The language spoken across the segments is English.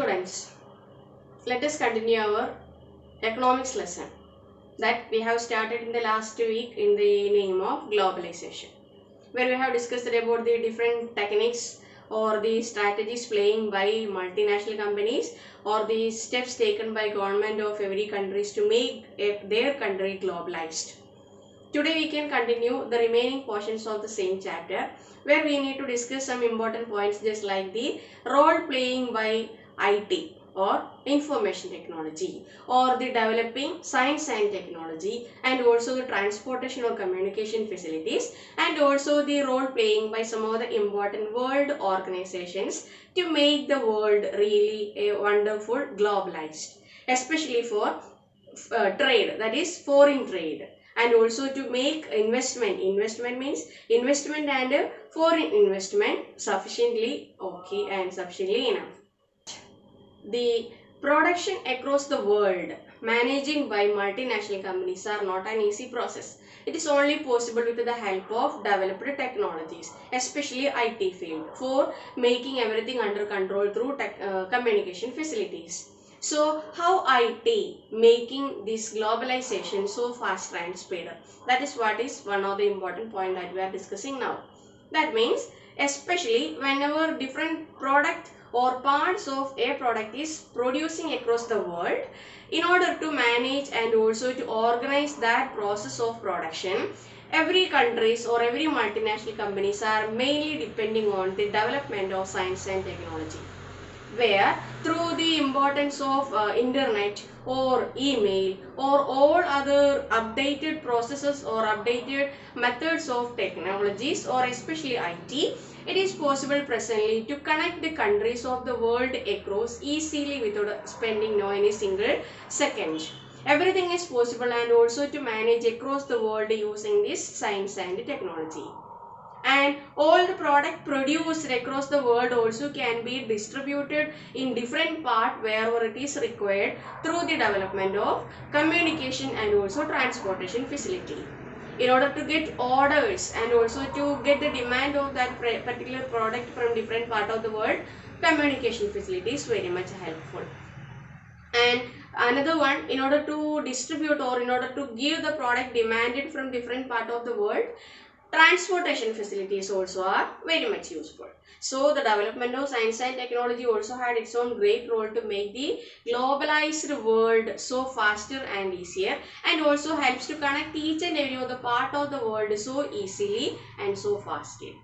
friends, let us continue our economics lesson that we have started in the last week in the name of globalization, where we have discussed about the different techniques or the strategies playing by multinational companies or the steps taken by government of every countries to make their country globalized. Today we can continue the remaining portions of the same chapter, where we need to discuss some important points just like the role playing by IT or information technology, or the developing science and technology, and also the transportation or communication facilities, and also the role playing by some of the important world organizations to make the world really a wonderful globalized, especially for trade, that is foreign trade, and also to make investment means investment and foreign investment sufficiently okay and sufficiently enough. The production across the world managing by multinational companies are not an easy process. It is only possible with the help of developed technologies, especially IT field, for making everything under control through communication facilities. So how IT making this globalization so fast and speeder? That is what is one of the important point that we are discussing now. That means especially whenever different product or parts of a product is producing across the world, in order to manage and also to organize that process of production, every countries or every multinational companies are mainly depending on the development of science and technology, where through the importance of internet or email or all other updated processes or updated methods of technologies or especially IT, it is possible presently to connect the countries of the world across easily without spending no any single second. Everything is possible, and also to manage across the world using this science and technology. And all the product produced across the world also can be distributed in different part wherever it is required through the development of communication and also transportation facility. In order to get orders and also to get the demand of that particular product from different part of the world, communication facility is very much helpful. And another one, in order to distribute or in order to give the product demanded from different part of the world, transportation facilities also are very much useful. So the development of science and technology also had its own great role to make the globalized world so faster and easier, and also helps to connect each and every other part of the world so easily and so fastly.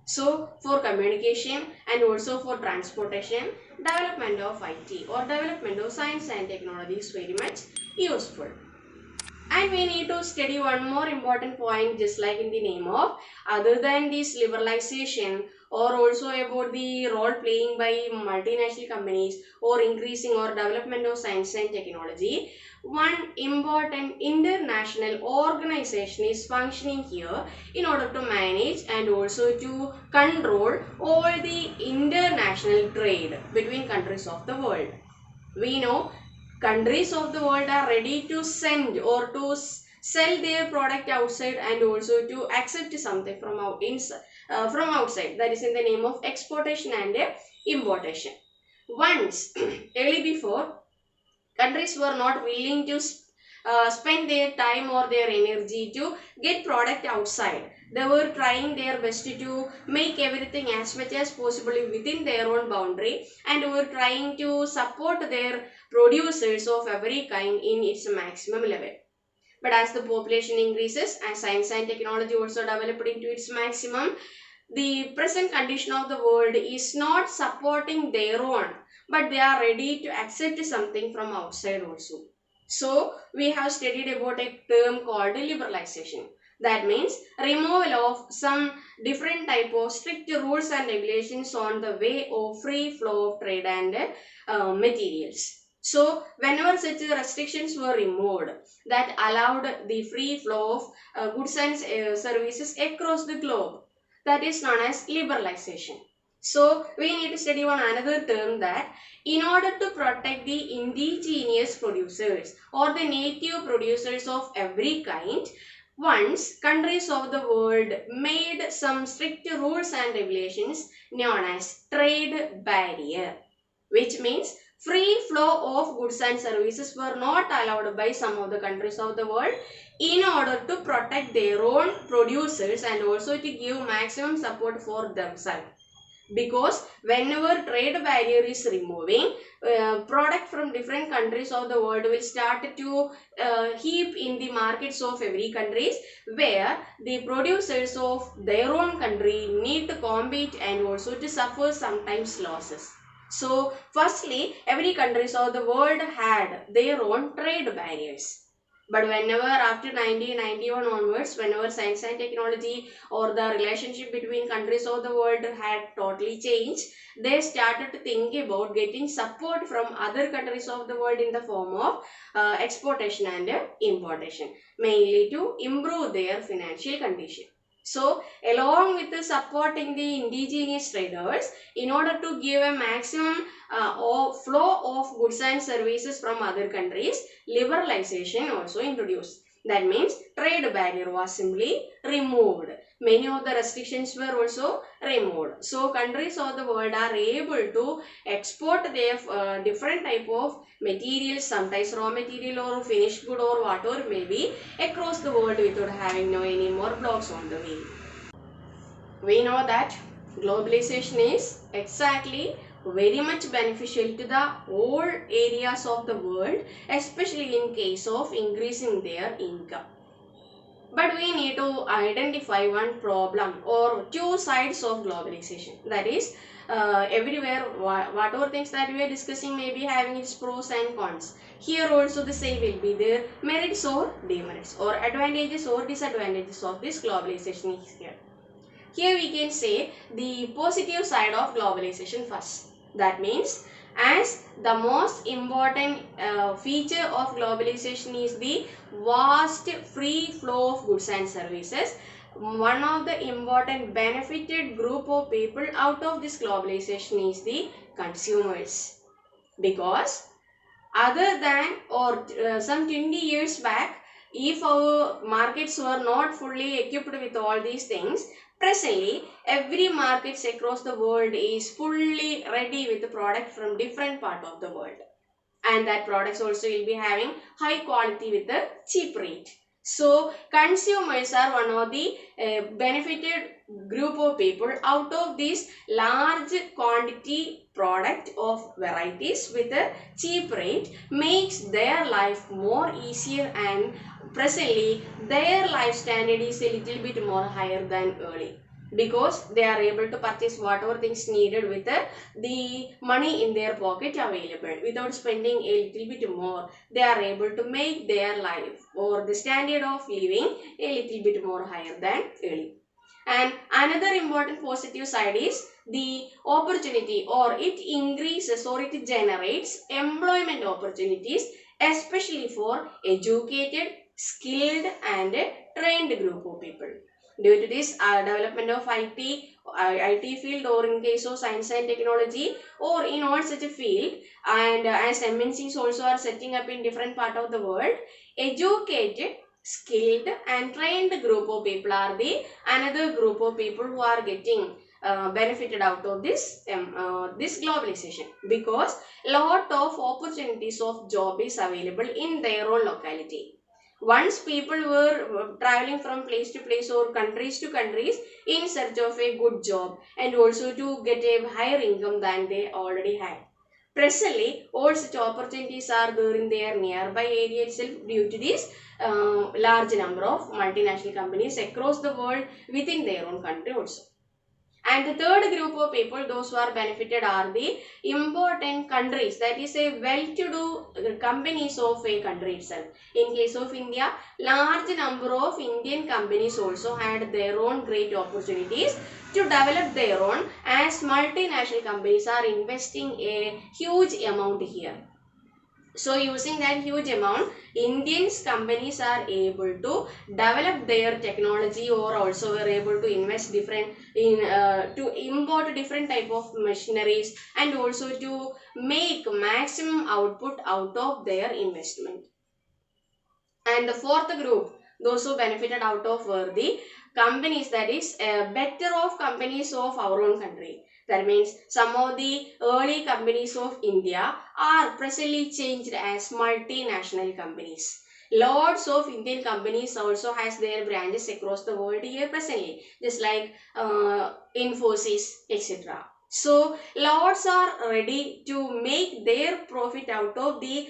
So for communication and also for transportation, development of IT or development of science and technology is very much useful. And we need to study one more important point, just like in the name of, other than this liberalization or also about the role playing by multinational companies or increasing or development of science and technology, one important international organization is functioning here in order to manage and also to control all the international trade between countries of the world. We know countries of the world are ready to send or to sell their product outside and also to accept something from outside. That is in the name of exportation and importation. Once early before, countries were not willing to spend their time or their energy to get product outside. They were trying their best to make everything as much as possible within their own boundary, and were trying to support their producers of every kind in its maximum level. But as the population increases and science and technology also developed into its maximum, the present condition of the world is not supporting their own, but they are ready to accept something from outside also. So we have studied about a term called liberalization. That means removal of some different type of strict rules and regulations on the way of free flow of trade and materials. So whenever such restrictions were removed that allowed the free flow of goods and services across the globe, that is known as liberalization. So we need to study one another term, that in order to protect the indigenous producers or the native producers of every kind, once countries of the world made some strict rules and regulations known as trade barrier. which means free flow of goods and services were not allowed by some of the countries of the world in order to protect their own producers and also to give maximum support for themselves. Because whenever trade barrier is removing, product from different countries of the world will start to heap in the markets of every countries, where the producers of their own country need to compete and also to suffer sometimes losses. So firstly, every countries of the world had their own trade barriers. But whenever after 1991 onwards, whenever science and technology or the relationship between countries of the world had totally changed, they started to think about getting support from other countries of the world in the form of exportation and importation, mainly to improve their financial condition. So, along with the supporting the indigenous traders, in order to give a maximum flow of goods and services from other countries, liberalization also introduced. That means trade barrier was simply removed. Many of the restrictions were also removed. So countries of the world are able to export their different type of materials, sometimes raw material or finished good or whatever may be, across the world without having no any more blocks on the way. We know that globalization is exactly very much beneficial to the all areas of the world, especially in case of increasing their income. But we need to identify one problem or two sides of globalization. That is, everywhere, whatever things that we are discussing may be having its pros and cons. Here also the same will be there, merits or demerits, or advantages or disadvantages of this globalization is here. Here we can say the positive side of globalization first. That means, as the most important feature of globalization is the vast free flow of goods and services. One of the important benefited group of people out of this globalization is the consumers. Because other than or some 20 years back, if our markets were not fully equipped with all these things, presently every markets across the world is fully ready with the product from different part of the world, and that products also will be having high quality with a cheap rate. So consumers are one of the benefited group of people out of this large quantity product of varieties with a cheap rate, makes their life more easier, and presently their life standard is a little bit more higher than early, because they are able to purchase whatever things needed with the money in their pocket available without spending a little bit more. They are able to make their life or the standard of living a little bit more higher than early. And another important positive side is the opportunity, or it increases or it generates employment opportunities, especially for educated, skilled and trained group of people. Due to this development of IT field, or in case of science and technology, or in all such a field, and as MNCs also are setting up in different part of the world, educated, skilled and trained group of people are the another group of people who are getting benefited out of this this globalization, because lot of opportunities of job is available in their own locality. Once people were traveling from place to place or countries to countries in search of a good job and also to get a higher income than they already had. Presently, all such opportunities are there in their nearby area itself due to this large number of multinational companies across the world within their own country also. And the third group of people, those who are benefited, are the important countries, that is a well-to-do companies of a country itself. In case of India, large number of Indian companies also had their own great opportunities to develop their own, as multinational companies are investing a huge amount here. So using that huge amount, Indians companies are able to develop their technology, or also are able to invest different in to import different type of machineries and also to make maximum output out of their investment. And the fourth group, Those who benefited out of were the companies, that is better off companies of our own country. That means some of the early companies of India are presently changed as multinational companies. Lots of Indian companies also has their branches across the world here presently, just like Infosys, etc. So lots are ready to make their profit out of the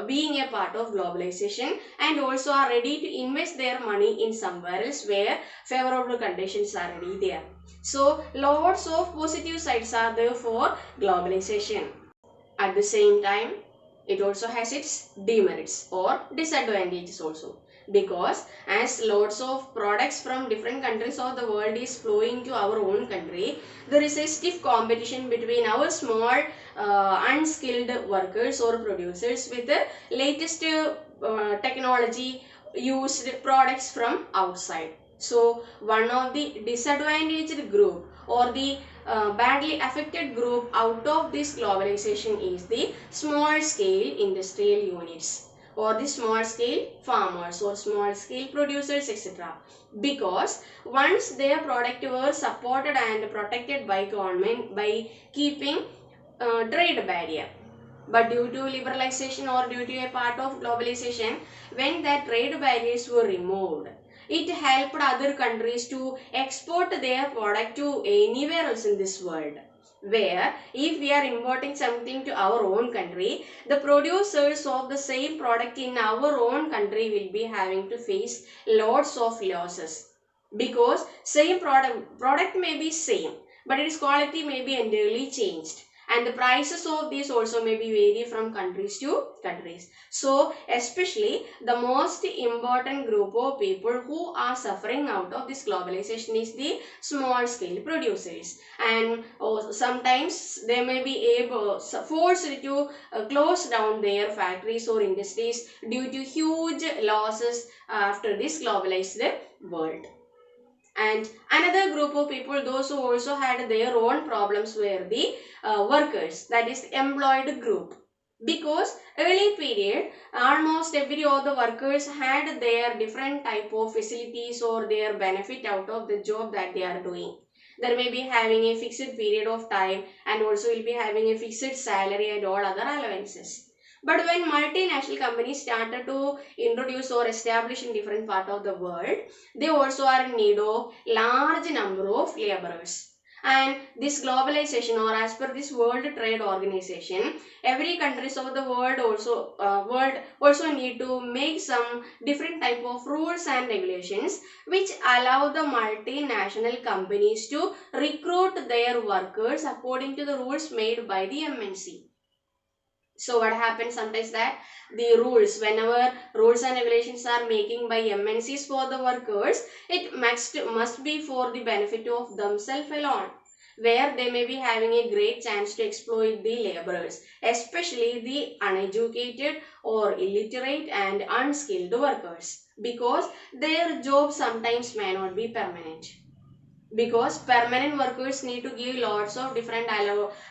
being a part of globalization, and also are ready to invest their money in somewhere else where favorable conditions are already there. So lots of positive sides are there for globalization. At the same time, it also has its demerits or disadvantages also, because as lots of products from different countries of the world is flowing to our own country, there is a stiff competition between our small unskilled workers or producers with the latest technology used products from outside. So one of the disadvantaged group or the badly affected group out of this globalization is the small scale industrial units or the small scale farmers or small scale producers, etc. Because once their product were supported and protected by government by keeping trade barrier, but due to liberalization or due to a part of globalization, when that trade barriers were removed, it helped other countries to export their product to anywhere else in this world. Where if we are importing something to our own country, the producers of the same product in our own country will be having to face lots of losses, because same product may be same, but its quality may be entirely changed, and the prices of these also may be vary from countries to countries. So especially the most important group of people who are suffering out of this globalization is the small scale producers, and sometimes they may be forced to close down their factories or industries due to huge losses after this globalized world. And another group of people, those who also had their own problems, were the workers, that is employed group. Because early period, almost every of the workers had their different type of facilities or their benefit out of the job that they are doing. They may be having a fixed period of time, and also will be having a fixed salary and all other allowances. But when multinational companies started to introduce or establish in different part of the world, they also are in need of large number of laborers. And this globalization, or as per this World Trade Organization, every countries of the world also need to make some different type of rules and regulations which allow the multinational companies to recruit their workers according to the rules made by the MNC. So what happens sometimes that the rules, whenever rules and regulations are making by MNCs for the workers, it must be for the benefit of themselves alone, where they may be having a great chance to exploit the laborers, especially the uneducated or illiterate and unskilled workers, because their job sometimes may not be permanent, because permanent workers need to give lots of different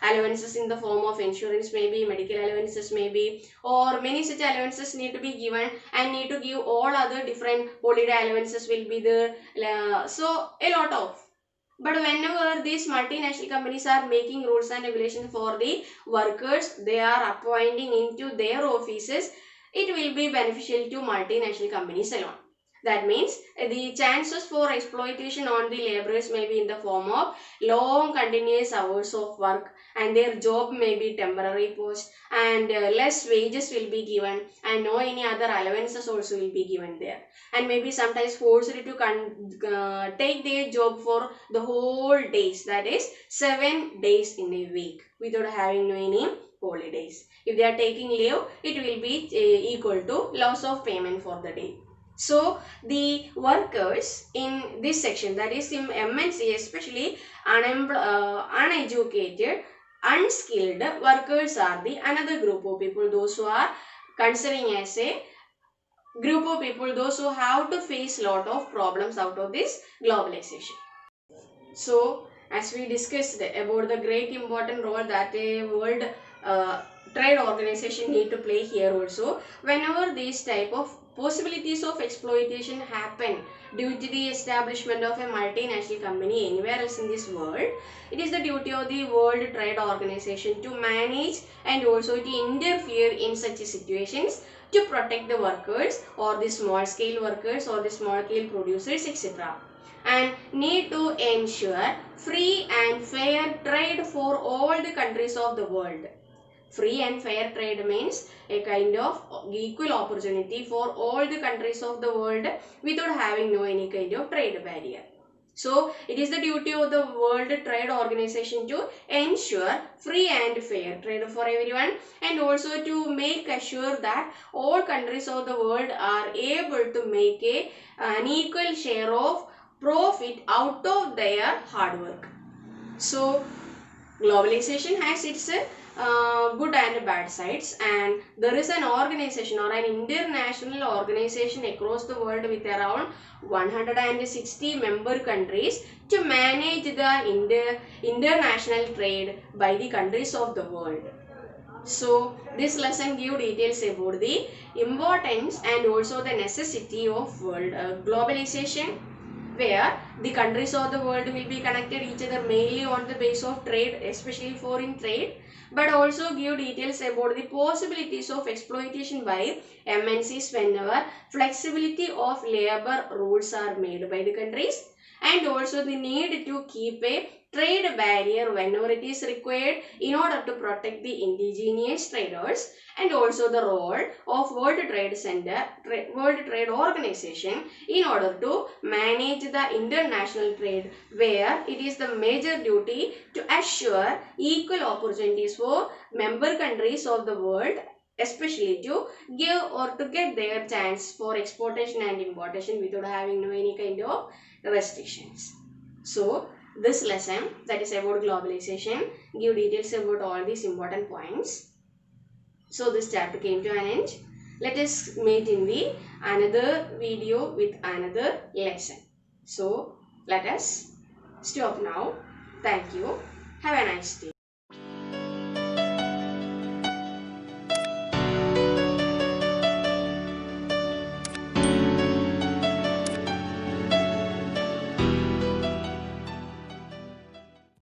allowances in the form of insurance, maybe medical allowances, maybe, or many such allowances need to be given, and need to give all other different holiday allowances will be there, so a lot of. But whenever these multinational companies are making rules and regulations for the workers they are appointing into their offices, it will be beneficial to multinational companies alone. That means the chances for exploitation on the laborers may be in the form of long continuous hours of work, and their job may be temporary post, and less wages will be given, and no any other allowances also will be given there, and maybe sometimes forced to take their job for the whole days, that is 7 days in a week, without having any holidays. If they are taking leave, it will be equal to loss of payment for the day. So the workers in this section, that is in MNC, especially uneducated, unskilled workers are the another group of people, those who are considering as a group of people, those who have to face lot of problems out of this globalization. So as we discussed about the great important role that a world trade organization need to play here also, whenever these type of possibilities of exploitation happen due to the establishment of a multinational company anywhere else in this world, it is the duty of the World Trade Organization to manage and also to interfere in such situations to protect the workers or the small scale workers or the small scale producers, etc. And need to ensure free and fair trade for all the countries of the world. Free and fair trade means a kind of equal opportunity for all the countries of the world without having no any kind of trade barrier. So, it is the duty of the World Trade Organization to ensure free and fair trade for everyone, and also to make sure that all countries of the world are able to make an equal share of profit out of their hard work. So, globalization has its good and bad sides, and there is an organization or an international organization across the world with around 160 member countries to manage the international trade by the countries of the world. So this lesson gives details about the importance and also the necessity of world globalization, where the countries of the world will be connected each other mainly on the base of trade, especially foreign trade, but also give details about the possibilities of exploitation by MNCs whenever flexibility of labor rules are made by the countries, and also the need to keep a trade barrier whenever it is required in order to protect the indigenous traders, and also the role of World Trade Organization in order to manage the international trade, where it is the major duty to assure equal opportunities for member countries of the world, especially to give or to get their chance for exportation and importation without having no any kind of restrictions. So this lesson, that is about globalization, give details about all these important points. So this chapter came to an end. Let us meet in the another video with another lesson. So let us stop now. Thank you. Have a nice day.